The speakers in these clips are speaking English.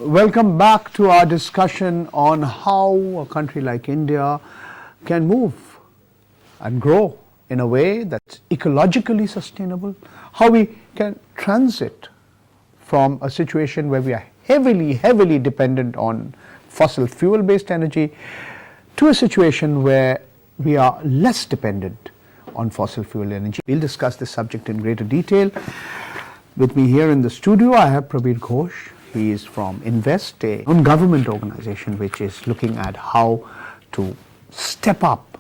Welcome back to our discussion on how a country like India can move and grow in a way that's ecologically sustainable, how we can transit from a situation where we are heavily dependent on fossil fuel based energy to a situation where we are less dependent on fossil fuel energy. We'll discuss this subject in greater detail. With me here in the studio, I have Prabir Ghosh. He is from Invest, a non-government organization which is looking at how to step up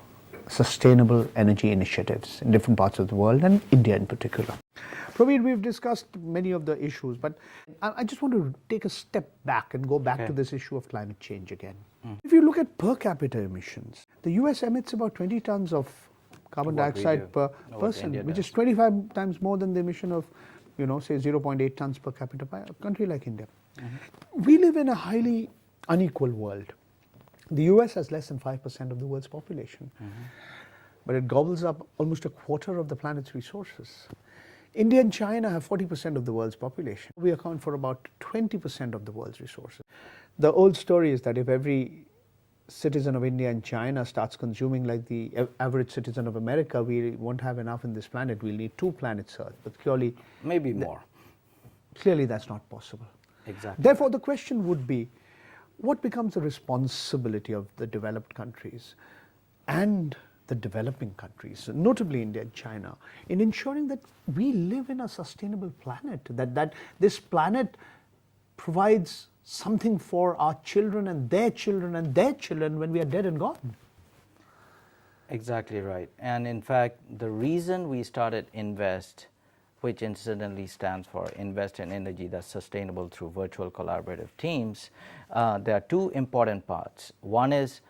sustainable energy initiatives in different parts of the world and India in particular. Prabir, we've discussed many of the issues, but I just want to take a step back and go back to this issue of climate change again. If you look at per capita emissions, the US emits about 20 tons of carbon dioxide per person, which is 25 times more than the emission of, say 0.8 tons per capita by a country like India. We live in a highly unequal world. The US has less than 5% of the world's population, but it gobbles up almost a quarter of the planet's resources. India and China have 40% of the world's population. We account for about 20% of the world's resources. The old story is that if every citizen of India and China starts consuming like the average citizen of America, we won't have enough in this planet. We'll need 2 planets Earth, but clearly maybe more. Clearly that's not possible. Exactly. Therefore, the question would be, what becomes the responsibility of the developed countries and the developing countries, notably India and China, in ensuring that we live in a sustainable planet, that this planet provides something for our children and their children and their children when we are dead and gone? Exactly right. And in fact, the reason we started Invest, which incidentally stands for Invest in Energy that's Sustainable Through Virtual Collaborative Teams, there are 2 important parts. One is,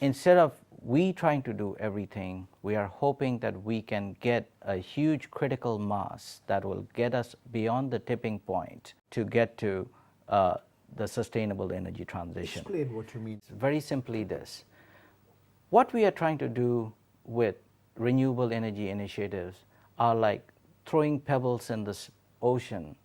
instead of we trying to do everything, we are hoping that we can get a huge critical mass that will get us beyond the tipping point to get to the sustainable energy transition. Explain what you mean. Very simply this. What we are trying to do with renewable energy initiatives are like throwing pebbles in this ocean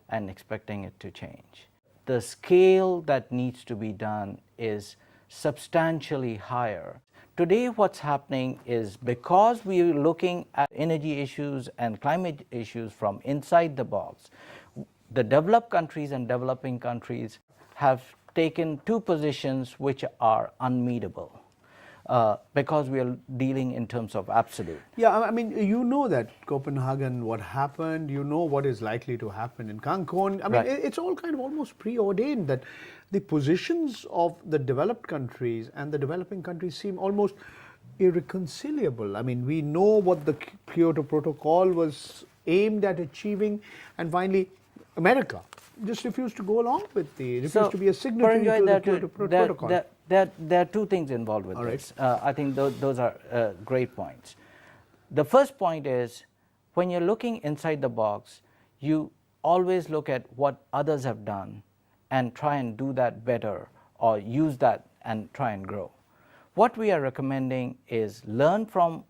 and expecting it to change. The scale that needs to be done is substantially higher. Today what's happening is, because we are looking at energy issues and climate issues from inside the box, the developed countries and developing countries have taken 2 positions which are unmeetable. Because we are dealing in terms of absolute. Yeah, I mean, you know that Copenhagen, what happened, you know what is likely to happen in Cancun. I mean, it's all kind of almost preordained that the positions of the developed countries and the developing countries seem almost irreconcilable. I mean, we know what the Kyoto Protocol was aimed at achieving, and finally, America just refused to go along with refused to be a signatory to the Kyoto Protocol. There are 2 things involved with this. I think those are great points. The first point is, when you're looking inside the box, you always look at what others have done and try and do that better, or use that and try and grow. What we are recommending is learn from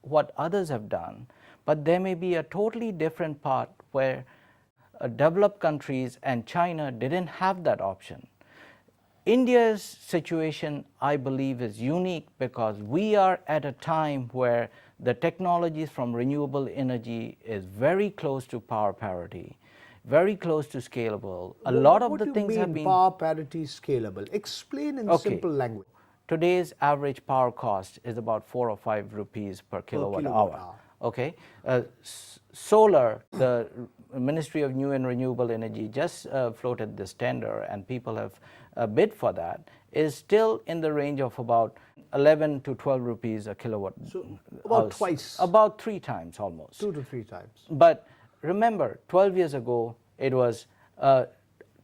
what others have done, but there may be a totally different part where developed countries and China didn't have that option. India's situation, I believe, is unique because we are at a time where the technologies from renewable energy is very close to power parity, very close to scalable. A lot of the things have been power parity scalable. Explain in simple language. Today's average power cost is about 4 or 5 rupees per kilowatt hour. Okay, solar, the Ministry of New and Renewable Energy just floated this tender, and people have bid for that, is still in the range of about 11 to 12 rupees a kilowatt. So about twice. About 3 times almost. 2 to 3 times. But remember, 12 years ago, it was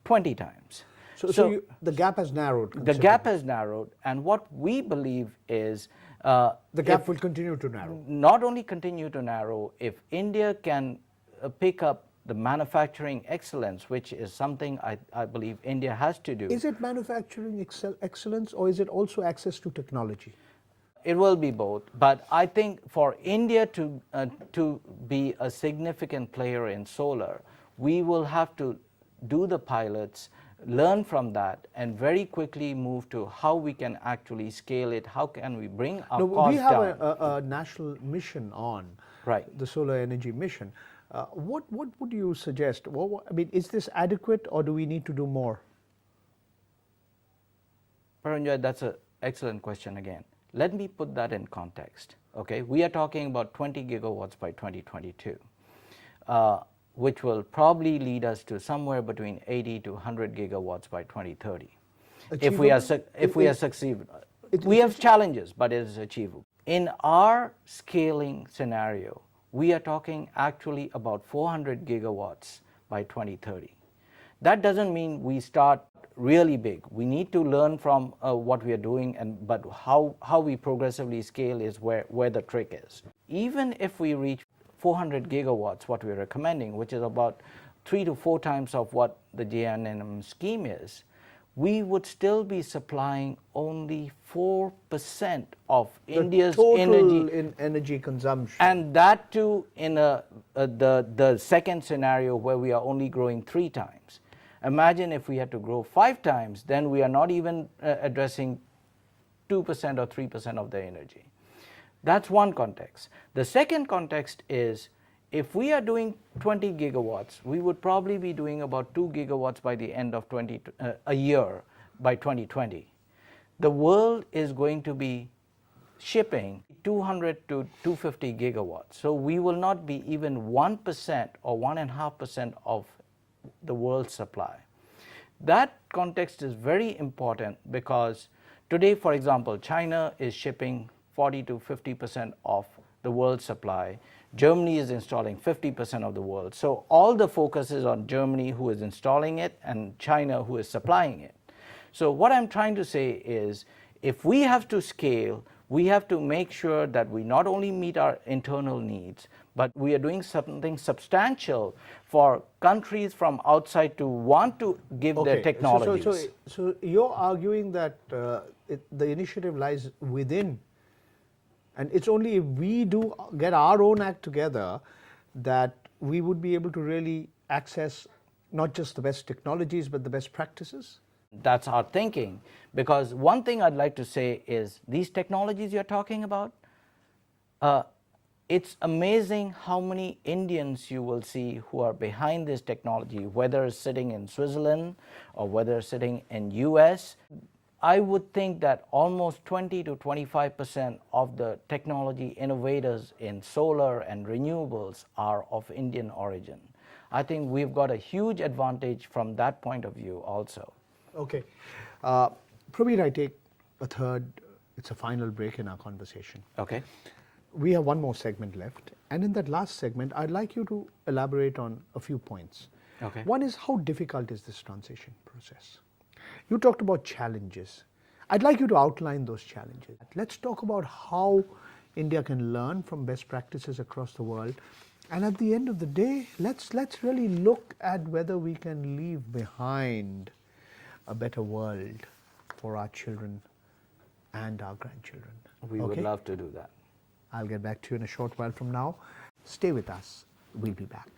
20 times. So the gap has narrowed. The gap has narrowed, and what we believe is the gap will continue to narrow. Not only continue to narrow, if India can pick up the manufacturing excellence, which is something I believe India has to do. Is it manufacturing excellence, or is it also access to technology? It will be both, but I think for India to be a significant player in solar, we will have to do the pilots, learn from that, and very quickly move to how we can actually scale it, how can we bring our No, costs we have down. a national mission on Right. the solar energy mission. What would you suggest? I mean, is this adequate, or do we need to do more? Paranjoy, that's an excellent question again. Let me put that in context. Okay, we are talking about 20 gigawatts by 2022, which will probably lead us to somewhere between 80 to 100 gigawatts by 2030. If we are succeeding, we have challenges, but it is achievable. In our scaling scenario, we are talking actually about 400 gigawatts by 2030. That doesn't mean we start really big. We need to learn from what we are doing, but how we progressively scale is where the trick is. Even if we reach 400 gigawatts, what we're recommending, which is about 3 to 4 times of what the JNNM scheme is, we would still be supplying only 4% of India's total energy consumption. and that too in the second scenario where we are only growing 3 times. Imagine if we had to grow 5 times, then we are not even addressing 2% or 3% of the energy. That's one context. The second context is, if we are doing 20 gigawatts, we would probably be doing about 2 gigawatts by the end of a year by 2020. The world is going to be shipping 200 to 250 gigawatts. So we will not be even 1% or 1.5% of the world's supply. That context is very important because today, for example, China is shipping 40 to 50% of the world's supply. Germany is installing 50% of the world. So all the focus is on Germany, who is installing it, and China, who is supplying it. So what I'm trying to say is, if we have to scale, we have to make sure that we not only meet our internal needs, but we are doing something substantial for countries from outside to want to give their technologies. So you're arguing that the initiative lies within, and it's only if we do get our own act together that we would be able to really access not just the best technologies, but the best practices? That's our thinking, because one thing I'd like to say is these technologies you're talking about, it's amazing how many Indians you will see who are behind this technology, whether sitting in Switzerland or whether sitting in US. I would think that almost 20 to 25% of the technology innovators in solar and renewables are of Indian origin. I think we've got a huge advantage from that point of view also. Okay. Praveer, I take it's a final break in our conversation. Okay. We have one more segment left, and in that last segment, I'd like you to elaborate on a few points. Okay. One is, how difficult is this transition process? You talked about challenges. I'd like you to outline those challenges. Let's talk about how India can learn from best practices across the world. And at the end of the day, let's really look at whether we can leave behind a better world for our children and our grandchildren. We would love to do that. I'll get back to you in a short while from now. Stay with us. We'll be back.